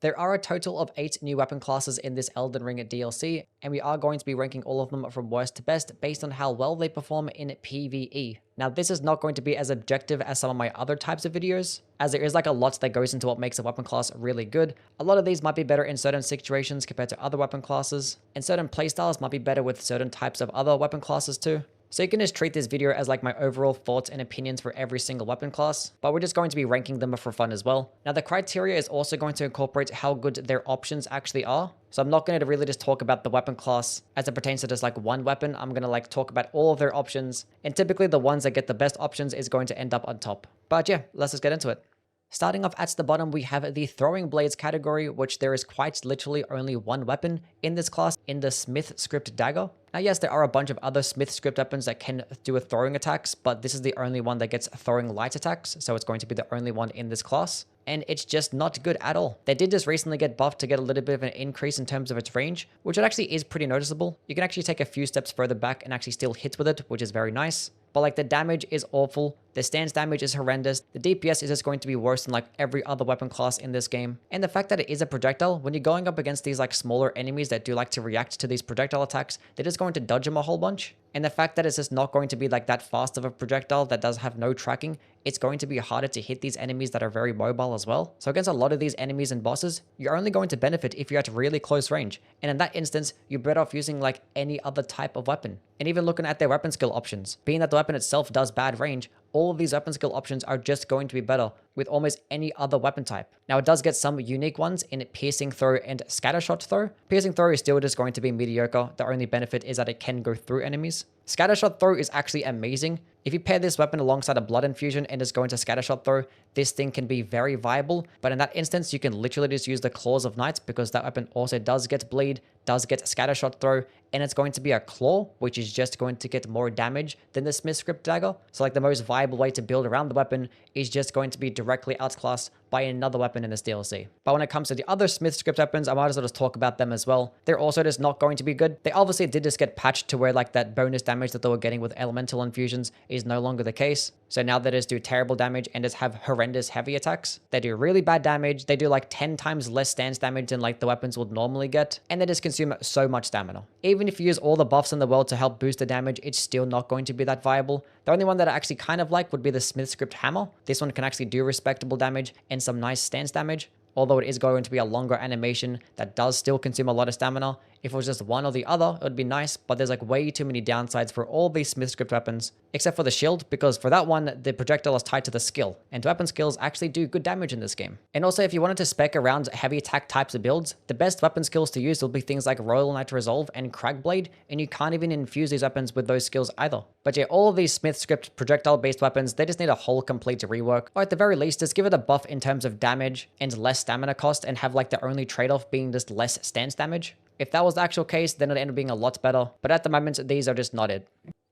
There are a total of 8 new weapon classes in this Elden Ring DLC, and we are going to be ranking all of them from worst to best based on how well they perform in PvE. Now, this is not going to be as objective as some of my other types of videos, as there is like a lot that goes into what makes a weapon class really good. A lot of these might be better in certain situations compared to other weapon classes, and certain playstyles might be better with certain types of other weapon classes too. So you can just treat this video as like my overall thoughts and opinions for every single weapon class, but we're just going to be ranking them for fun as well. Now the criteria is also going to incorporate how good their options actually are. So I'm not going to really just talk about the weapon class as it pertains to just like one weapon. I'm going to like talk about all of their options, and typically the ones that get the best options is going to end up on top. But yeah, let's just get into it. Starting off at the bottom, we have the throwing blades category, which there is quite literally only one weapon in this class, in the Smith script dagger. Now yes, there are a bunch of other Smith script weapons that can do with throwing attacks, but this is the only one that gets throwing light attacks, so it's going to be the only one in this class. And it's just not good at all. They did just recently get buffed to get a little bit of an increase in terms of its range, which it actually is pretty noticeable. You can actually take a few steps further back and actually still hit with it, which is very nice. But like the damage is awful, the stance damage is horrendous, the DPS is just going to be worse than like every other weapon class in this game. And the fact that it is a projectile, when you're going up against these like smaller enemies that do like to react to these projectile attacks, they're just going to dodge them a whole bunch. And the fact that it's just not going to be like that fast of a projectile that does have no tracking, it's going to be harder to hit these enemies that are very mobile as well. So against a lot of these enemies and bosses, you're only going to benefit if you're at really close range. And in that instance, you're better off using like any other type of weapon. And even looking at their weapon skill options, being that the weapon itself does bad range, all of these weapon skill options are just going to be better with almost any other weapon type. Now it does get some unique ones in piercing throw and scattershot throw. Piercing throw is still just going to be mediocre. The only benefit is that it can go through enemies. Scattershot throw is actually amazing. If you pair this weapon alongside a blood infusion and just go into scattershot throw, this thing can be very viable. But in that instance, you can literally just use the claws of knights because that weapon also does get bleed, does get scattershot throw, and it's going to be a claw, which is just going to get more damage than the Smith script dagger. So like the most viable way to build around the weapon is just going to be directly outclassed by another weapon in this DLC. But when it comes to the other Smith script weapons, I might as well just talk about them as well. They're also just not going to be good. They obviously did just get patched to where like that bonus damage that they were getting with elemental infusions is no longer the case. So now they just do terrible damage and just have horrendous heavy attacks. They do really bad damage. They do like 10 times less stance damage than like the weapons would normally get. And they just consume so much stamina. Even if you use all the buffs in the world to help boost the damage, it's still not going to be that viable. The only one that I actually kind of like would be the Smith script hammer. This one can actually do respectable damage and some nice stance damage. Although it is going to be a longer animation that does still consume a lot of stamina. If it was just one or the other, it would be nice, but there's like way too many downsides for all these Smith script weapons, except for the shield, because for that one, the projectile is tied to the skill, and weapon skills actually do good damage in this game. And also, if you wanted to spec around heavy attack types of builds, the best weapon skills to use will be things like Royal Knight Resolve and Cragblade, and you can't even infuse these weapons with those skills either. But yeah, all of these Smith script projectile-based weapons, they just need a whole complete rework, or at the very least, just give it a buff in terms of damage and less stamina cost, and have like the only trade-off being just less stance damage. If that was the actual case, then it'd end up being a lot better. But at the moment, these are just not it.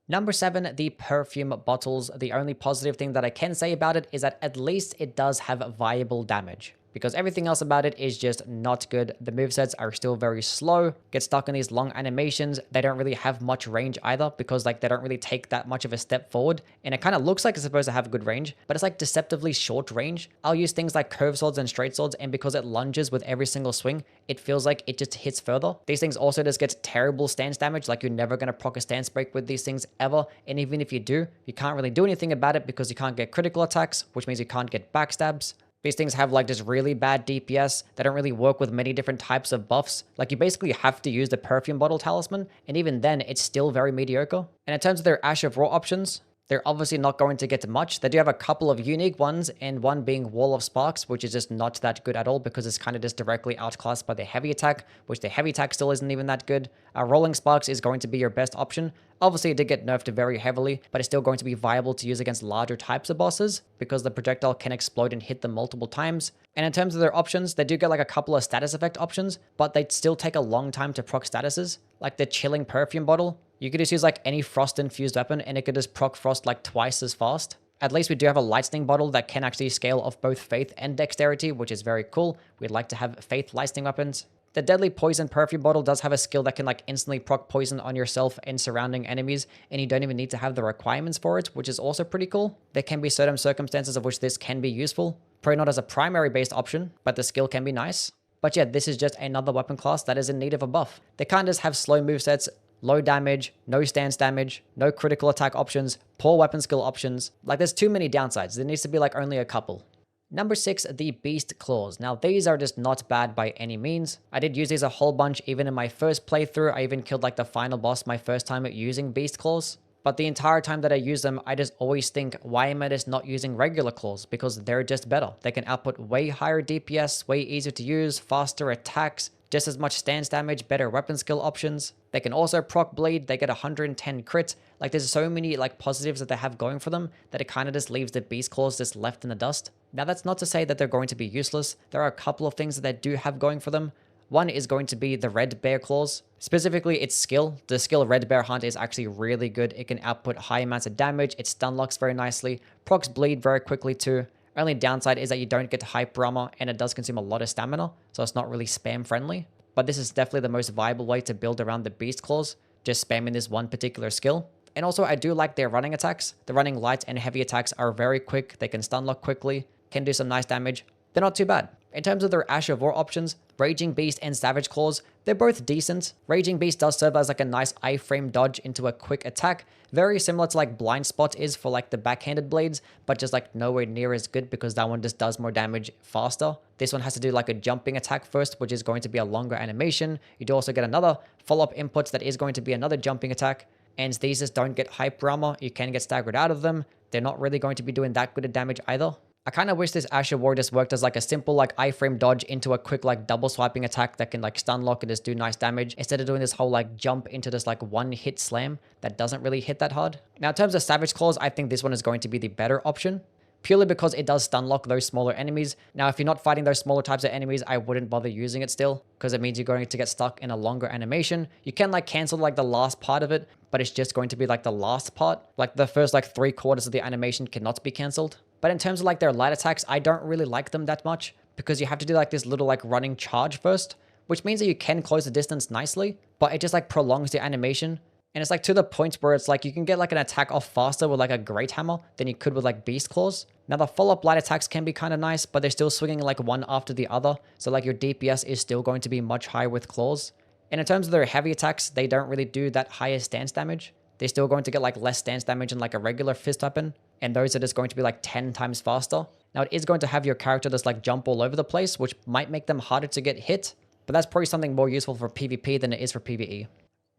Number 7, the perfume bottles. The only positive thing that I can say about it is that at least it does have viable damage, because everything else about it is just not good. The movesets are still very slow, get stuck in these long animations. They don't really have much range either, because like they don't really take that much of a step forward, and it kind of looks like it's supposed to have good range, but it's like deceptively short range. I'll use things like curved swords and straight swords, and because it lunges with every single swing, it feels like it just hits further. These things also just get terrible stance damage, like you're never going to proc a stance break with these things ever, and even if you do, you can't really do anything about it because you can't get critical attacks, which means you can't get backstabs. These things have like just really bad DPS. They don't really work with many different types of buffs. Like you basically have to use the perfume bottle talisman, and even then it's still very mediocre. And in terms of their Ash of Raw options, they're obviously not going to get much. They do have a couple of unique ones, and one being Wall of Sparks, which is just not that good at all because it's kind of just directly outclassed by the heavy attack, which the heavy attack still isn't even that good. Rolling Sparks is going to be your best option. Obviously, it did get nerfed very heavily, but it's still going to be viable to use against larger types of bosses because the projectile can explode and hit them multiple times. And in terms of their options, they do get like a couple of status effect options, but they still take a long time to proc statuses, like the Chilling Perfume Bottle. You could just use like any frost-infused weapon and it could just proc frost like twice as fast. At least we do have a lightning bottle that can actually scale off both faith and dexterity, which is very cool. We'd like to have faith lightning weapons. The Deadly Poison Perfume Bottle does have a skill that can like instantly proc poison on yourself and surrounding enemies, and you don't even need to have the requirements for it, which is also pretty cool. There can be certain circumstances of which this can be useful. Probably not as a primary based option, but the skill can be nice. But yeah, this is just another weapon class that is in need of a buff. They can't just have slow movesets, low damage, no stance damage, no critical attack options, poor weapon skill options. Like, there's too many downsides. There needs to be like only a couple. Number 6, the Beast Claws. Now, these are just not bad by any means. I did use these a whole bunch even in my first playthrough. I even killed like the final boss my first time at using Beast Claws. But the entire time that I use them, I just always think, why am I just not using regular claws? Because they're just better. They can output way higher DPS, way easier to use, faster attacks, just as much stance damage, better weapon skill options. They can also proc bleed, they get 110 crit. Like, there's so many like positives that they have going for them that it kind of just leaves the Beast Claws just left in the dust. Now, that's not to say that they're going to be useless. There are a couple of things that they do have going for them. One is going to be the Red Bear Claws. Specifically, its skill. The skill Red Bear Hunt is actually really good. It can output high amounts of damage. It stun locks very nicely. Procs bleed very quickly too. Only downside is that you don't get hyper armor and it does consume a lot of stamina. So it's not really spam friendly. But this is definitely the most viable way to build around the Beast Claws. Just spamming this one particular skill. And also, I do like their running attacks. The running light and heavy attacks are very quick. They can stun lock quickly. Can do some nice damage. They're not too bad. In terms of their Ash of War options, Raging Beast and Savage Claws, they're both decent. Raging Beast does serve as like a nice iframe dodge into a quick attack, very similar to like Blind Spot is for like the backhanded blades, but just like nowhere near as good because that one just does more damage faster. This one has to do like a jumping attack first, which is going to be a longer animation. You do also get another follow-up input that is going to be another jumping attack, and these just don't get hyper armor. You can get staggered out of them. They're not really going to be doing that good of damage either. I kind of wish this Ash of War just worked as like a simple like iframe dodge into a quick like double swiping attack that can like stun lock and just do nice damage instead of doing this whole like jump into this like one hit slam that doesn't really hit that hard. Now, in terms of Savage Claws, I think this one is going to be the better option. Purely because it does stun lock those smaller enemies. Now, if you're not fighting those smaller types of enemies, I wouldn't bother using it still, because it means you're going to get stuck in a longer animation. You can like cancel like the last part of it, but it's just going to be like the last part. Like the first like 3/4 of the animation cannot be cancelled. But in terms of like their light attacks, I don't really like them that much, because you have to do like this little like running charge first, which means that you can close the distance nicely, but it just like prolongs the animation. And it's like to the point where it's like you can get like an attack off faster with like a Great Hammer than you could with like Beast Claws. Now, the follow-up light attacks can be kind of nice, but they're still swinging like one after the other. So like your DPS is still going to be much higher with Claws. And in terms of their heavy attacks, they don't really do that higher stance damage. They're still going to get like less stance damage than like a regular fist weapon. And those are just going to be like 10 times faster. Now, it is going to have your character just like jump all over the place, which might make them harder to get hit. But that's probably something more useful for PvP than it is for PvE.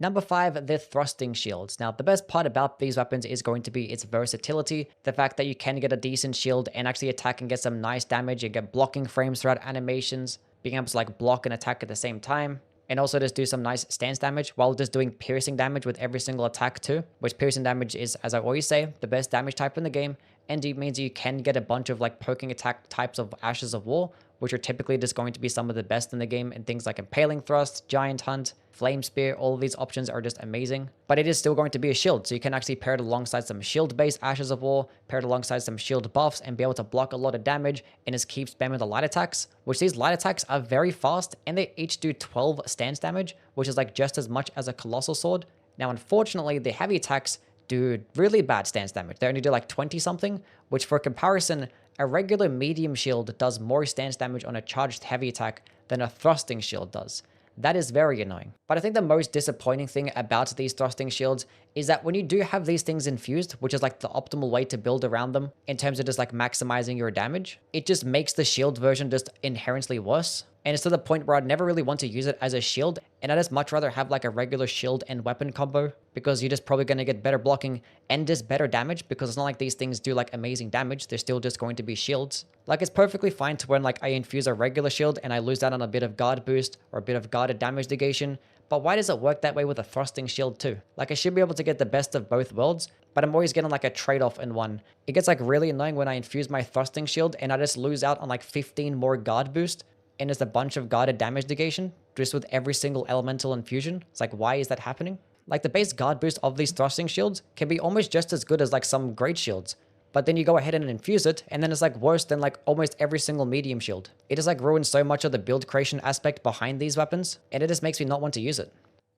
Number 5, the thrusting shields. Now, the best part about these weapons is going to be its versatility. The fact that you can get a decent shield and actually attack and get some nice damage. You get blocking frames throughout animations, being able to like block and attack at the same time. And also just do some nice stance damage while just doing piercing damage with every single attack too. Which piercing damage is, as I always say, the best damage type in the game. And it means you can get a bunch of like poking attack types of Ashes of War, which are typically just going to be some of the best in the game, and things like Impaling Thrust, Giant Hunt, Flame Spear. All of these options are just amazing. But it is still going to be a shield, so you can actually pair it alongside some shield-based Ashes of War, pair it alongside some shield buffs, and be able to block a lot of damage, and just keep spamming the light attacks, which these light attacks are very fast, and they each do 12 stance damage, which is like just as much as a Colossal Sword. Now, unfortunately, the heavy attacks do really bad stance damage. They only do like 20 something, which for comparison, a regular medium shield does more stance damage on a charged heavy attack than a thrusting shield does. That is very annoying. But I think the most disappointing thing about these thrusting shields is that when you do have these things infused, which is like the optimal way to build around them in terms of just like maximizing your damage, it just makes the shield version just inherently worse. And it's to the point where I'd never really want to use it as a shield, and I'd just much rather have like a regular shield and weapon combo, because you're just probably going to get better blocking and just better damage, because it's not like these things do like amazing damage. They're still just going to be shields. Like, it's perfectly fine to when like I infuse a regular shield and I lose out on a bit of guard boost or a bit of guarded damage negation, but why does it work that way with a thrusting shield too? Like, I should be able to get the best of both worlds, but I'm always getting like a trade-off in one. It gets like really annoying when I infuse my thrusting shield and I just lose out on like 15 more guard boost and just a bunch of guarded damage negation just with every single elemental infusion. It's like, why is that happening? Like, the base guard boost of these thrusting shields can be almost just as good as like some great shields, but then you go ahead and infuse it, and then it's like worse than like almost every single medium shield. It just like ruins so much of the build creation aspect behind these weapons, and it just makes me not want to use it.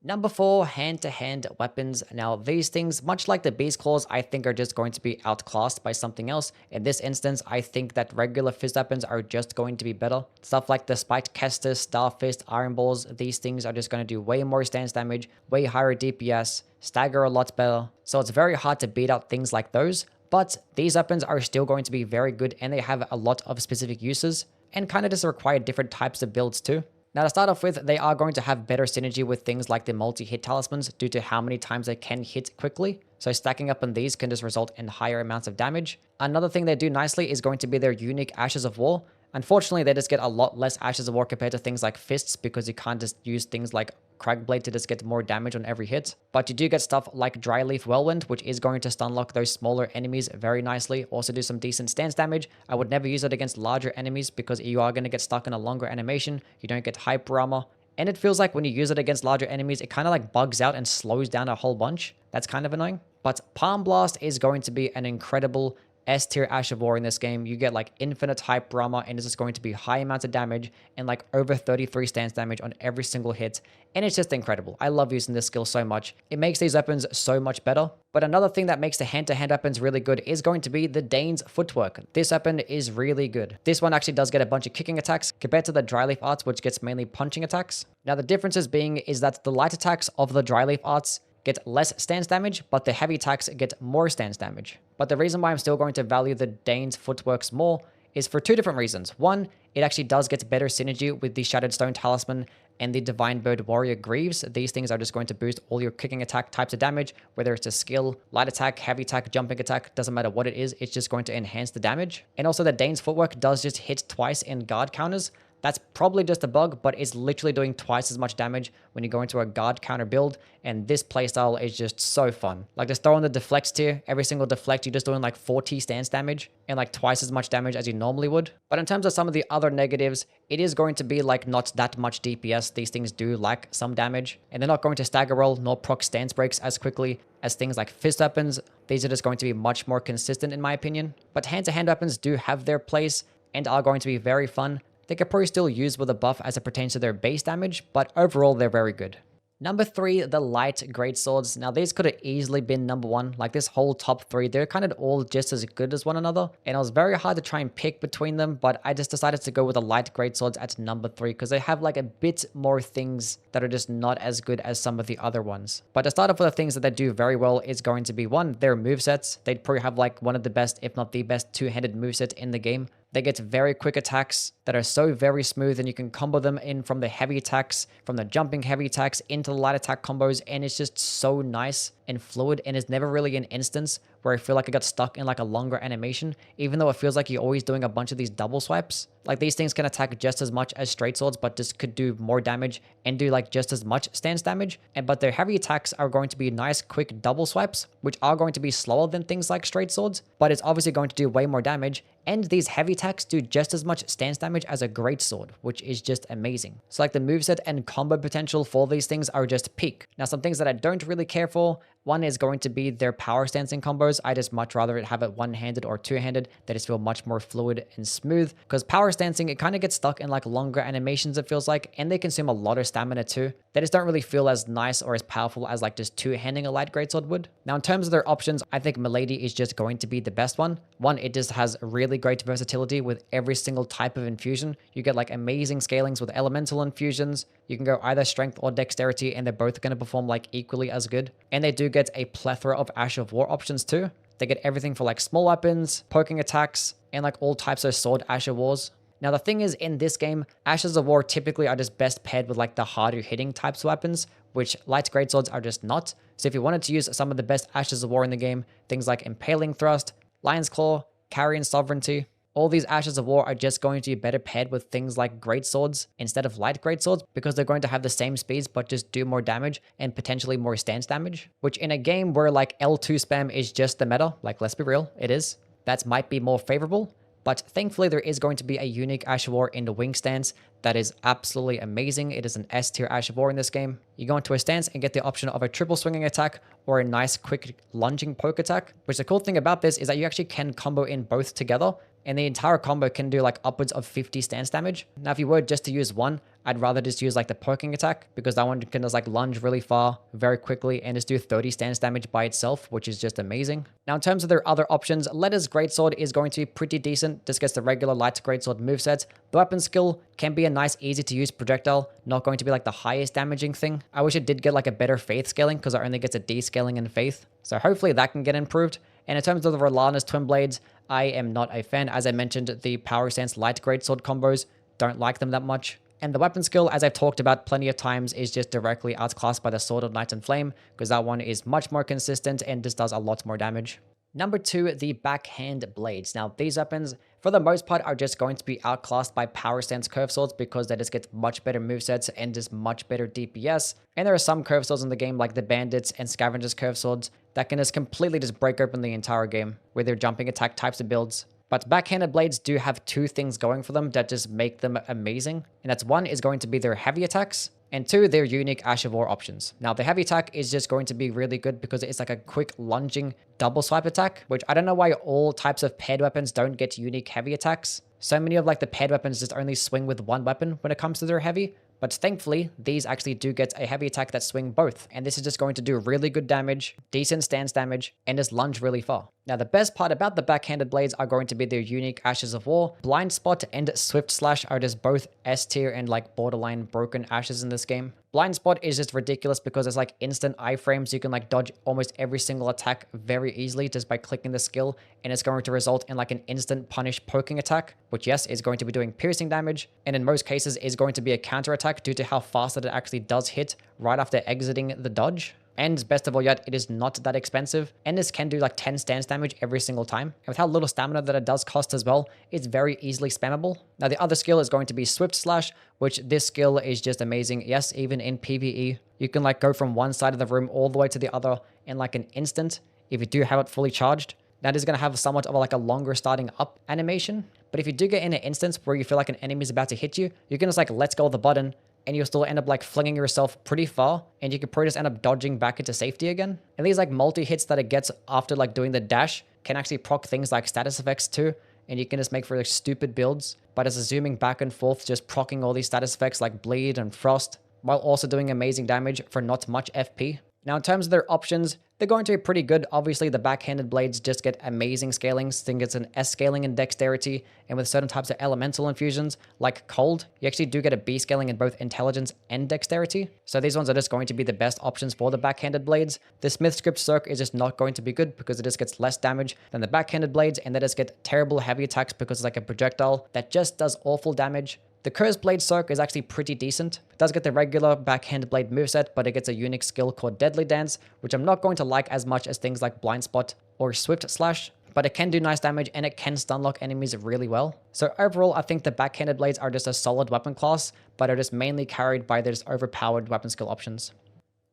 Number 4, hand-to-hand weapons. Now, these things, much like the Beast Claws, I think are just going to be outclassed by something else. In this instance, I think that regular fist weapons are just going to be better. Stuff like the Spiked Kestis, Star Fist, Iron Balls, these things are just going to do way more stance damage, way higher DPS, stagger a lot better. So it's very hard to beat out things like those. But these weapons are still going to be very good, and they have a lot of specific uses and kind of just require different types of builds too. Now, to start off with, they are going to have better synergy with things like the multi-hit talismans due to how many times they can hit quickly. So stacking up on these can just result in higher amounts of damage. Another thing they do nicely is going to be their unique Ashes of War. Unfortunately, they just get a lot less Ashes of War compared to things like Fists because you can't just use things like Cragblade to just get more damage on every hit. But you do get stuff like Dryleaf Whirlwind, which is going to stun lock those smaller enemies very nicely. Also do some decent stance damage. I would never use it against larger enemies because you are going to get stuck in a longer animation. You don't get hyper armor. And it feels like when you use it against larger enemies, it kind of like bugs out and slows down a whole bunch. That's kind of annoying. But Palm Blast is going to be an incredible S tier Ash of War in this game. You get like infinite hyper armor, and it's just going to be high amounts of damage and like over 33 stance damage on every single hit. And it's just incredible. I love using this skill so much. It makes these weapons so much better. But another thing that makes the hand-to-hand weapons really good is going to be the Dane's Footwork. This weapon is really good. This one actually does get a bunch of kicking attacks compared to the Dryleaf Arts, which gets mainly punching attacks. Now the differences being is that the light attacks of the Dryleaf Arts get less stance damage, but the heavy attacks get more stance damage. But the reason why I'm still going to value the Dane's Footworks more is for two different reasons. One, it actually does get better synergy with the Shattered Stone Talisman and the Divine Bird Warrior Greaves. These things are just going to boost all your kicking attack types of damage, whether it's a skill, light attack, heavy attack, jumping attack, doesn't matter what it is, it's just going to enhance the damage. And also the Dane's Footwork does just hit twice in guard counters. That's probably just a bug, but it's literally doing twice as much damage when you go into a guard counter build, and this playstyle is just so fun. Like just throw in the deflect tier, every single deflect you're just doing like 40 stance damage and like twice as much damage as you normally would. But in terms of some of the other negatives, it is going to be like not that much DPS. These things do lack some damage, and they're not going to stagger roll nor proc stance breaks as quickly as things like fist weapons. These are just going to be much more consistent in my opinion. But hand-to-hand weapons do have their place and are going to be very fun. They could probably still use with a buff as it pertains to their base damage, but overall they're very good. Number 3, the light greatswords. Now these could have easily been number 1. Like this whole top 3, they're kind of all just as good as one another. And it was very hard to try and pick between them, but I just decided to go with the light greatswords at number 3 because they have like a bit more things that are just not as good as some of the other ones. But to start off with the things that they do very well is going to be 1, their movesets. They'd probably have like one of the best, if not the best, two-handed moveset in the game. They get very quick attacks that are so very smooth, and you can combo them in from the heavy attacks, from the jumping heavy attacks into the light attack combos, and it's just so nice and fluid, and it's never really an instance where I feel like I got stuck in like a longer animation, even though it feels like you're always doing a bunch of these double swipes. Like these things can attack just as much as straight swords, but just could do more damage and do like just as much stance damage. But their heavy attacks are going to be nice quick double swipes, which are going to be slower than things like straight swords, but it's obviously going to do way more damage. And these heavy attacks do just as much stance damage as a greatsword, which is just amazing. So like the moveset and combo potential for these things are just peak. Now some things that I don't really care for, one is going to be their power stancing combos. I just much rather have it one-handed or two-handed. They just feel much more fluid and smooth, because power stancing, it kind of gets stuck in like longer animations it feels like, and they consume a lot of stamina too. They just don't really feel as nice or as powerful as like just two-handing a light greatsword would. Now in terms of their options, I think Milady is just going to be the best one. One, it just has really great versatility with every single type of infusion. You get like amazing scalings with elemental infusions. You can go either strength or dexterity, and they're both going to perform like equally as good. And they do get a plethora of Ash of War options too. They get everything for like small weapons, poking attacks, and like all types of sword Ash of Wars. Now the thing is, in this game, Ashes of War typically are just best paired with like the harder hitting types of weapons, which light greatswords are just not. So if you wanted to use some of the best Ashes of War in the game, things like Impaling Thrust, Lion's Claw, Carrion Sovereignty, all these Ashes of War are just going to be better paired with things like greatswords instead of light greatswords, because they're going to have the same speeds but just do more damage and potentially more stance damage, which in a game where like L2 spam is just the meta, like let's be real, it is, that might be more favorable. But thankfully there is going to be a unique Ash of War in the wing stance that is absolutely amazing. It is an S tier Ash of War in this game. You go into a stance and get the option of a triple swinging attack or a nice quick lunging poke attack, which the cool thing about this is that you actually can combo in both together, and the entire combo can do like upwards of 50 stance damage. Now, if you were just to use one, I'd rather just use like the poking attack, because that one can just like lunge really far very quickly and just do 30 stance damage by itself, which is just amazing. Now, in terms of their other options, Letter's Greatsword is going to be pretty decent. Just gets the regular light Greatsword moveset. The weapon skill can be a nice, easy to use projectile, not going to be like the highest damaging thing. I wish it did get like a better faith scaling, because it only gets a D scaling in faith. So hopefully that can get improved. And in terms of the Rolana's Twin Blades, I am not a fan. As I mentioned, the Power Stance Light Greatsword combos, don't like them that much. And the weapon skill, as I've talked about plenty of times, is just directly outclassed by the Sword of Night and Flame, because that one is much more consistent and just does a lot more damage. Number 2, the Backhand Blades. Now, these weapons, for the most part, are just going to be outclassed by Power Stance Curve Swords, because they just get much better movesets and just much better DPS. And there are some Curve Swords in the game, like the Bandits and Scavengers Curve Swords, that can just completely just break open the entire game with their jumping attack types of builds. But backhanded blades do have two things going for them that just make them amazing. And that's one is going to be their heavy attacks, and two, their unique Ash of War options. Now, the heavy attack is just going to be really good because it's like a quick lunging double swipe attack, which I don't know why all types of paired weapons don't get unique heavy attacks. So many of like the paired weapons just only swing with one weapon when it comes to their heavy. But thankfully, these actually do get a heavy attack that swing both. And this is just going to do really good damage, decent stance damage, and just lunge really far. Now, the best part about the backhanded blades are going to be their unique Ashes of War. Blind Spot and Swift Slash are just both S tier and like borderline broken ashes in this game. Blind Spot is just ridiculous because it's like instant iframes. You can like dodge almost every single attack very easily just by clicking the skill, and it's going to result in like an instant punish poking attack, which yes, is going to be doing piercing damage, and in most cases is going to be a counter attack due to how fast that it actually does hit right after exiting the dodge. And best of all yet, it is not that expensive, and this can do like 10 stance damage every single time. And with how little stamina that it does cost as well, it's very easily spammable. Now, the other skill is going to be Swift Slash, which this skill is just amazing. Yes, even in PvE, you can like go from one side of the room all the way to the other in like an instant if you do have it fully charged. That is going to have somewhat of like a longer starting up animation, but if you do get in an instance where you feel like an enemy is about to hit you, you can just like let go of the button, and you'll still end up like flinging yourself pretty far, and you could probably just end up dodging back into safety again. And these like multi-hits that it gets after like doing the dash can actually proc things like status effects too, and you can just make for like stupid builds by just zooming back and forth, just proccing all these status effects like bleed and frost, while also doing amazing damage for not much FP. Now, in terms of their options, they're going to be pretty good. Obviously, the backhanded blades just get amazing scalings. I think it's an S scaling in dexterity, and with certain types of elemental infusions, like cold, you actually do get a B scaling in both intelligence and dexterity. So these ones are just going to be the best options for the backhanded blades. The Smith Script Circ is just not going to be good because it just gets less damage than the backhanded blades, and they just get terrible heavy attacks because it's like a projectile that just does awful damage. The Cursed Blade Circ is actually pretty decent. It does get the regular backhand blade moveset, but it gets a unique skill called Deadly Dance, which I'm not going to like as much as things like Blind Spot or Swift Slash, but it can do nice damage and it can stun lock enemies really well. So overall, I think the backhanded blades are just a solid weapon class, but are just mainly carried by their just overpowered weapon skill options.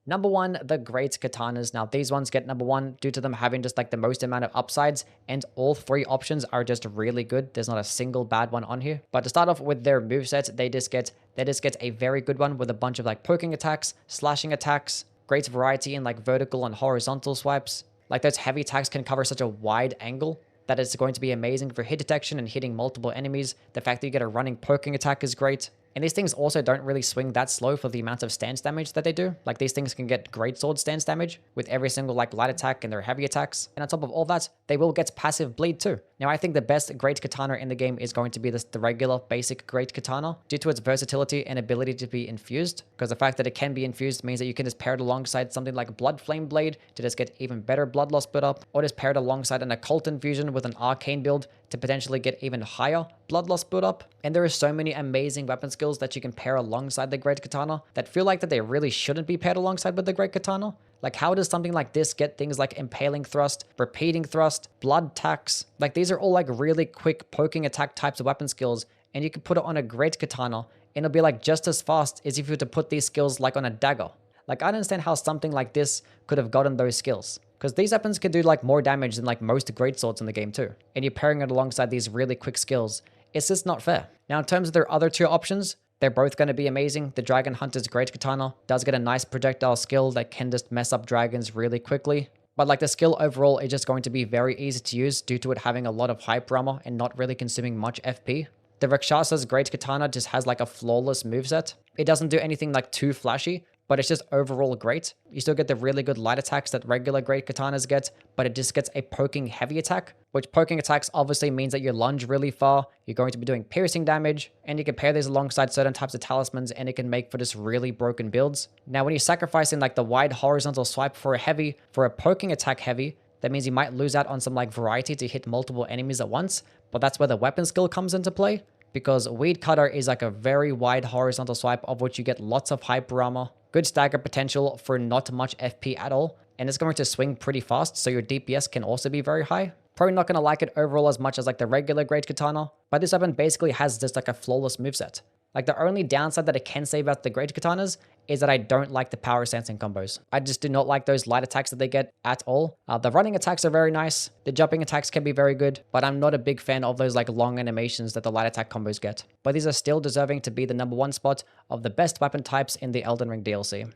Number 1, the Great Katanas. Now, these ones get number 1 due to them having just like the most amount of upsides, and all 3 options are just really good. There's not a single bad one on here. But to start off with their moveset, they just get a very good one with a bunch of like poking attacks, slashing attacks, great variety in like vertical and horizontal swipes. Like those heavy attacks can cover such a wide angle that it's going to be amazing for hit detection and hitting multiple enemies. The fact that you get a running poking attack is great. And these things also don't really swing that slow for the amount of stance damage that they do. Like these things can get greatsword stance damage with every single like light attack and their heavy attacks. And on top of all that, they will get passive bleed too. Now, I think the best Great Katana in the game is going to be the regular basic Great Katana due to its versatility and ability to be infused. Because the fact that it can be infused means that you can just pair it alongside something like Blood Flame Blade to just get even better blood loss build up, or just pair it alongside an occult infusion with an arcane build to potentially get even higher blood loss build up. And there are so many amazing weapon skills that you can pair alongside the Great Katana that feel like that they really shouldn't be paired alongside with the Great Katana. Like, how does something like this get things like Impaling Thrust, Repeating Thrust, Blood Tax? Like, these are all like really quick poking attack types of weapon skills, and you can put it on a Great Katana and it'll be like just as fast as if you were to put these skills like on a dagger. Like, I don't understand how something like this could have gotten those skills, because these weapons could do like more damage than like most greatswords in the game too, and you're pairing it alongside these really quick skills. It's just not fair. Now, in terms of their other 2 options, they're both going to be amazing. The Dragon Hunter's Great Katana does get a nice projectile skill that can just mess up dragons really quickly. But like the skill overall is just going to be very easy to use due to it having a lot of hyper armor and not really consuming much FP. The Rakshasa's Great Katana just has like a flawless moveset. It doesn't do anything like too flashy, but it's just overall great. You still get the really good light attacks that regular Great Katanas get, but it just gets a poking heavy attack, which poking attacks obviously means that you lunge really far, you're going to be doing piercing damage, and you can pair these alongside certain types of talismans and it can make for just really broken builds. Now when you're sacrificing like the wide horizontal swipe for a poking attack heavy, that means you might lose out on some like variety to hit multiple enemies at once, but that's where the weapon skill comes into play, because Weed Cutter is like a very wide horizontal swipe of which you get lots of hyper armor, good stagger potential for not much FP at all, and it's going to swing pretty fast, so your DPS can also be very high. Probably not going to like it overall as much as like the regular Great Katana, but this weapon basically has just like a flawless moveset. Like the only downside that I can say about the Great Katanas is that I don't like the power sensing combos. I just do not like those light attacks that they get at all. The running attacks are very nice. The jumping attacks can be very good, but I'm not a big fan of those like long animations that the light attack combos get. But these are still deserving to be the #1 spot of the best weapon types in the Elden Ring DLC.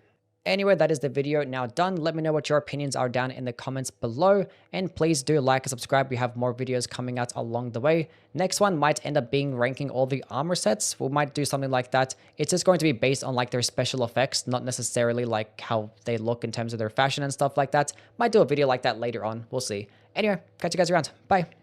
Anyway, that is the video now done. Let me know what your opinions are down in the comments below. And please do like and subscribe. We have more videos coming out along the way. Next one might end up being ranking all the armor sets. We might do something like that. It's just going to be based on like their special effects, not necessarily like how they look in terms of their fashion and stuff like that. Might do a video like that later on. We'll see. Anyway, catch you guys around. Bye.